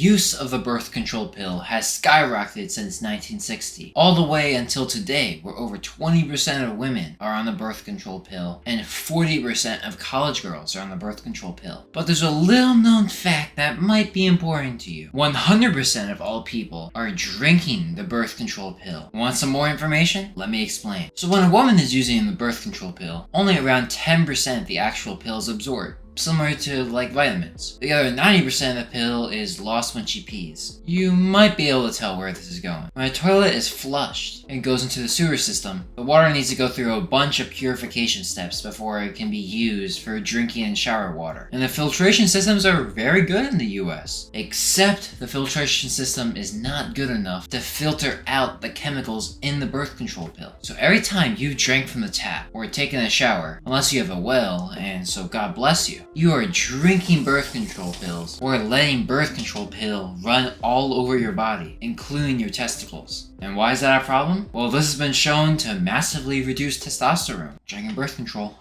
Use of the birth control pill has skyrocketed since 1960, all the way until today, where over 20% of women are on the birth control pill and 40% of college girls are on the birth control pill. But there's a little known fact that might be important to you. 100% of all people are drinking the birth control pill. Want some more information? Let me explain. So when a woman is using the birth control pill, only around 10% of the actual pill is absorbed, similar to like vitamins. The other 90% of the pill is lost when she pees. You might be able to tell where this is going. When a toilet is flushed and goes into the sewer system, the water needs to go through a bunch of purification steps before it can be used for drinking and shower water. And the filtration systems are very good in the US, except the filtration system is not good enough to filter out the chemicals in the birth control pill. So every time you drink from the tap or taken a shower, unless you have a well, and so God bless you, you are drinking birth control pills or letting birth control pill run all over your body, including your testicles. And why is that a problem? Well, this has been shown to massively reduce testosterone. Drinking birth control.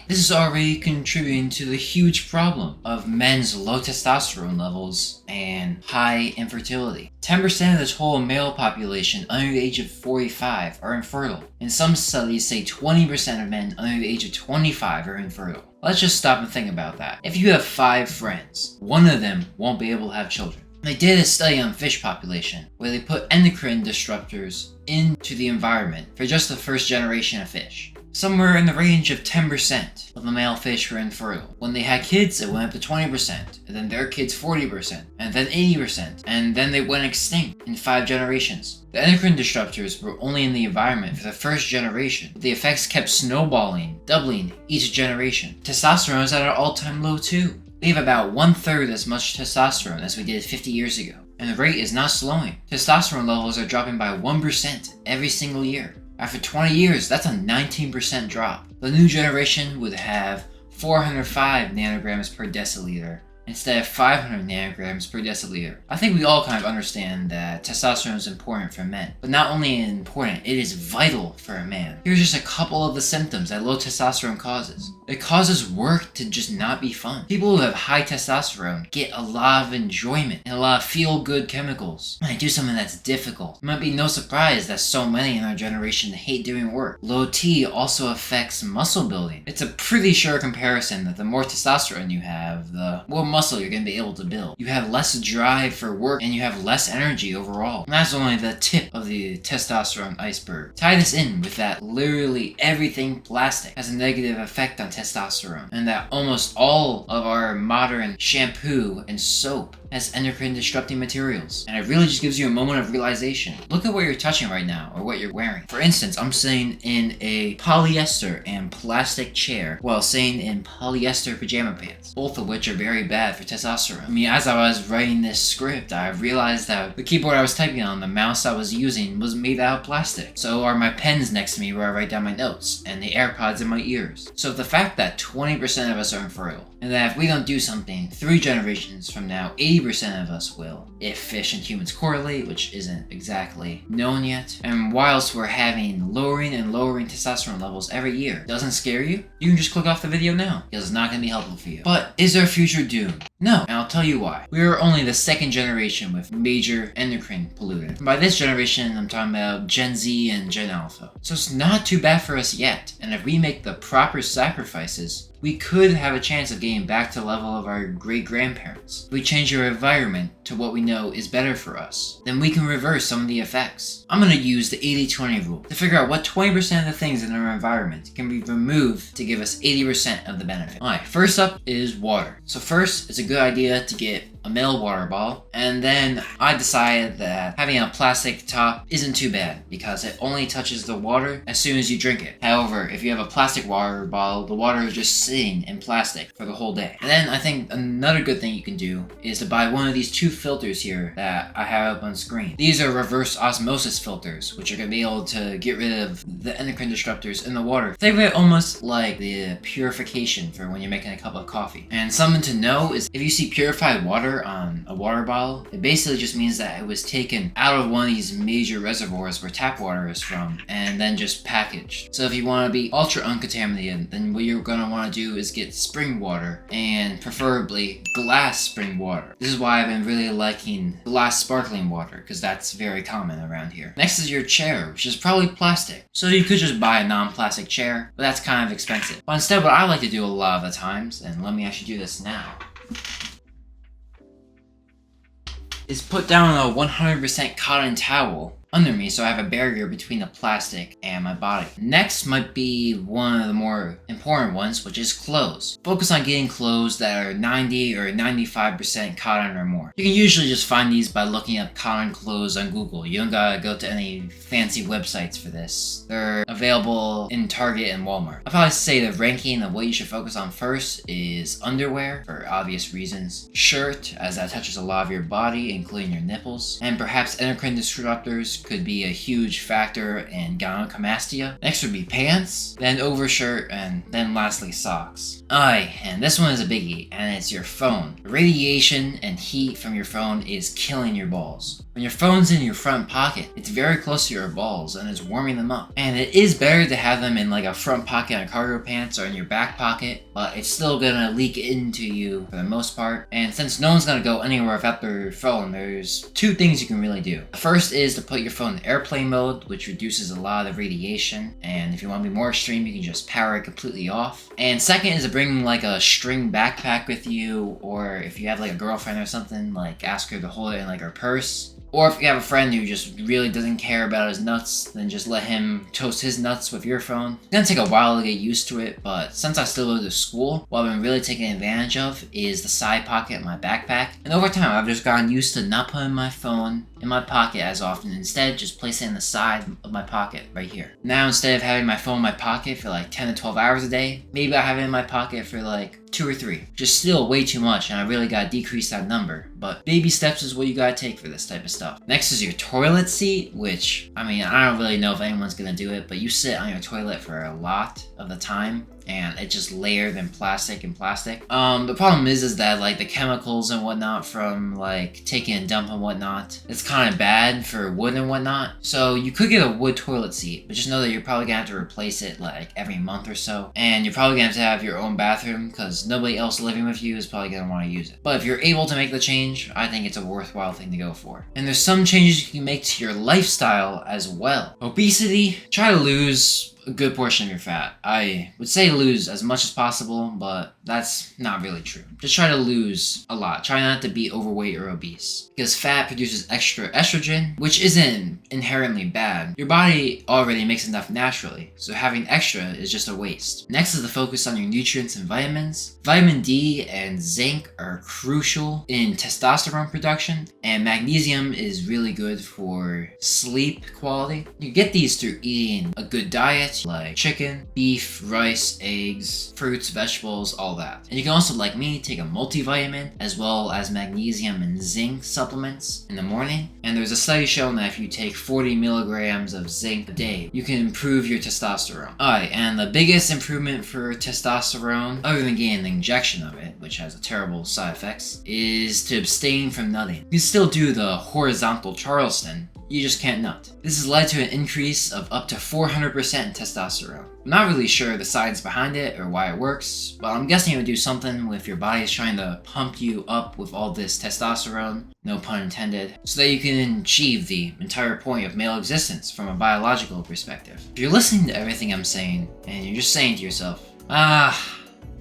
This is already contributing to the huge problem of men's low testosterone levels and high infertility. 10% of the total male population under the age of 45 are infertile, and some studies say 20% of men under the age of 25 are infertile. Let's just stop and think about that. If you have 5 friends, one of them won't be able to have children. They did a study on fish population where they put endocrine disruptors into the environment for just the first generation of fish. Somewhere in the range of 10% of the male fish were infertile. When they had kids, it went up to 20%, and then their kids 40%, and then 80%, and then they went extinct in 5 generations. The endocrine disruptors were only in the environment for the first generation, but the effects kept snowballing, doubling each generation. Testosterone is at an all-time low too. We have about 1/3 as much testosterone as we did 50 years ago, and the rate is not slowing. Testosterone levels are dropping by 1% every single year. After 20 years, that's a 19% drop. The new generation would have 405 nanograms per deciliter instead of 500 nanograms per deciliter. I think we all kind of understand that testosterone is important for men, but not only important, it is vital for a man. Here's just a couple of the symptoms that low testosterone causes. It causes work to just not be fun. People who have high testosterone get a lot of enjoyment and a lot of feel-good chemicals when they do something that's difficult. It might be no surprise that so many in our generation hate doing work. Low T also affects muscle building. It's a pretty sure comparison that the more testosterone you have, the more muscle you're going to be able to build. You have less drive for work and you have less energy overall. And that's only the tip of the testosterone iceberg. Tie this in with that literally everything plastic has a negative effect on testosterone, and that almost all of our modern shampoo and soap has endocrine disrupting materials. And it really just gives you a moment of realization. Look at what you're touching right now or what you're wearing. For instance, I'm sitting in a polyester and plastic chair while sitting in polyester pajama pants, both of which are very bad for testosterone. I mean, as I was writing this script, I realized that the keyboard I was typing on, the mouse I was using, was made out of plastic. So are my pens next to me where I write down my notes, and the AirPods in my ears. So the fact that 20% of us are infertile, and that if we don't do something, 3 generations from now, 80% of us will, if fish and humans correlate, which isn't exactly known yet. And whilst we're having lowering and lowering testosterone levels every year, doesn't scare you? You can just click off the video now, because it's not going to be helpful for you. But is our future doomed? No, and I'll tell you why. We are only the 2nd generation with major endocrine pollutant. And by this generation, I'm talking about Gen Z and Gen Alpha. So it's not too bad for us yet, and if we make the proper sacrifices, we could have a chance of getting back to the level of our great-grandparents. If we change our environment to what we know is better for us, then we can reverse some of the effects. I'm going to use the 80-20 rule to figure out what 20% of the things in our environment can be removed to give us 80% of the benefit. Alright, first up is water. So first, it's a good idea to get a metal water bottle, and then I decided that having a plastic top isn't too bad because it only touches the water as soon as you drink it. However, if you have a plastic water bottle, the water is just sitting in plastic for the whole day. And then I think another good thing you can do is to buy one of these 2 filters here that I have up on screen. These are reverse osmosis filters, which are going to be able to get rid of the endocrine disruptors in the water. Think of it almost like the purification for when you're making a cup of coffee. And something to know is if you see purified water water on a water bottle, it basically just means that it was taken out of one of these major reservoirs where tap water is from and then just packaged. So if you want to be ultra uncontaminated, then what you're going to want to do is get spring water, and preferably glass spring water. This is why I've been really liking glass sparkling water, because that's very common around here. Next is your chair, which is probably plastic. So you could just buy a non-plastic chair, but that's kind of expensive. But instead, what I like to do a lot of the times, and let me actually do this now, is put down a 100% cotton towel under me so I have a barrier between the plastic and my body. Next might be one of the more important ones, which is clothes. Focus on getting clothes that are 90 or 95% cotton or more. You can usually just find these by looking up cotton clothes on Google. You don't gotta go to any fancy websites for this. They're available in Target and Walmart. I'd probably say the ranking of what you should focus on first is underwear, for obvious reasons, shirt, as that touches a lot of your body, including your nipples, and perhaps endocrine disruptors could be a huge factor in gynecomastia. Next would be pants, then overshirt, and then lastly socks. Alright, and this one is a biggie, and it's your phone. The radiation and heat from your phone is killing your balls. When your phone's in your front pocket, it's very close to your balls and it's warming them up. And it is better to have them in like a front pocket on cargo pants or in your back pocket, but it's still gonna leak into you for the most part. And since no one's gonna go anywhere without their phone, there's two things you can really do. The first is to put your phone in airplane mode, which reduces a lot of radiation. And if you want to be more extreme, you can just power it completely off. And second is to bring like a string backpack with you, or if you have like a girlfriend or something, like ask her to hold it in like her purse. Or if you have a friend who just really doesn't care about his nuts, then just let him toast his nuts with your phone. It's gonna take a while to get used to it, but since I still go to school, what I've been really taking advantage of is the side pocket in my backpack. And over time, I've just gotten used to not putting my phone in my pocket as often. Instead, just place it in the side of my pocket right here. Now, instead of having my phone in my pocket for like 10 to 12 hours a day, maybe I have it in my pocket for like 2 or 3. Just still way too much, and I really gotta decrease that number. But baby steps is what you gotta take for this type of stuff. Next is your toilet seat, which, I mean, I don't really know if anyone's gonna do it, but you sit on your toilet for a lot of the time, and it's just layered in plastic and plastic. The problem is that like the chemicals and whatnot from like taking a dump and whatnot, it's kind of bad for wood and whatnot. So you could get a wood toilet seat, but just know that you're probably gonna have to replace it like every month or so. And you're probably gonna have your own bathroom because nobody else living with you is probably gonna want to use it. But if you're able to make the change, I think it's a worthwhile thing to go for. And there's some changes you can make to your lifestyle as well. Obesity, try to lose a good portion of your fat. I would say lose as much as possible, but that's not really true. Just try to lose a lot. Try not to be overweight or obese, because fat produces extra estrogen, which isn't inherently bad. Your body already makes enough naturally, so having extra is just a waste. Next is the focus on your nutrients and vitamins. Vitamin D and zinc are crucial in testosterone production, and magnesium is really good for sleep quality. You get these through eating a good diet, like chicken, beef, rice, eggs, fruits, vegetables, all that. And you can also, like me, take a multivitamin as well as magnesium and zinc supplements in the morning. And there's a study showing that if you take 40 milligrams of zinc a day, you can improve your testosterone. Alright, and the biggest improvement for testosterone, other than getting an injection of it, which has a terrible side effects, is to abstain from nutting. You can still do the horizontal Charleston, you just can't nut. This has led to an increase of up to 400% in testosterone. I'm not really sure the science behind it or why it works, but I'm guessing it would do something with your body's trying to pump you up with all this testosterone, no pun intended, so that you can achieve the entire point of male existence from a biological perspective. If you're listening to everything I'm saying, and you're just saying to yourself, I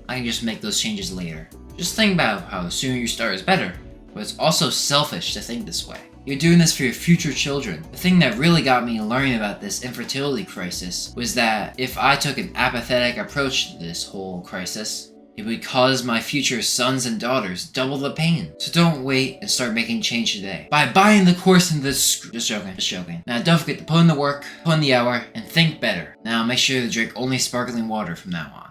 can just make those changes later, just think about how the sooner you start is better, but it's also selfish to think this way. You're doing this for your future children. The thing that really got me learning about this infertility crisis was that if I took an apathetic approach to this whole crisis, it would cause my future sons and daughters double the pain. So don't wait and start making change today by buying the course in this. Just joking. Now don't forget to put in the work, put in the hour, and think better. Now make sure to drink only sparkling water from now on.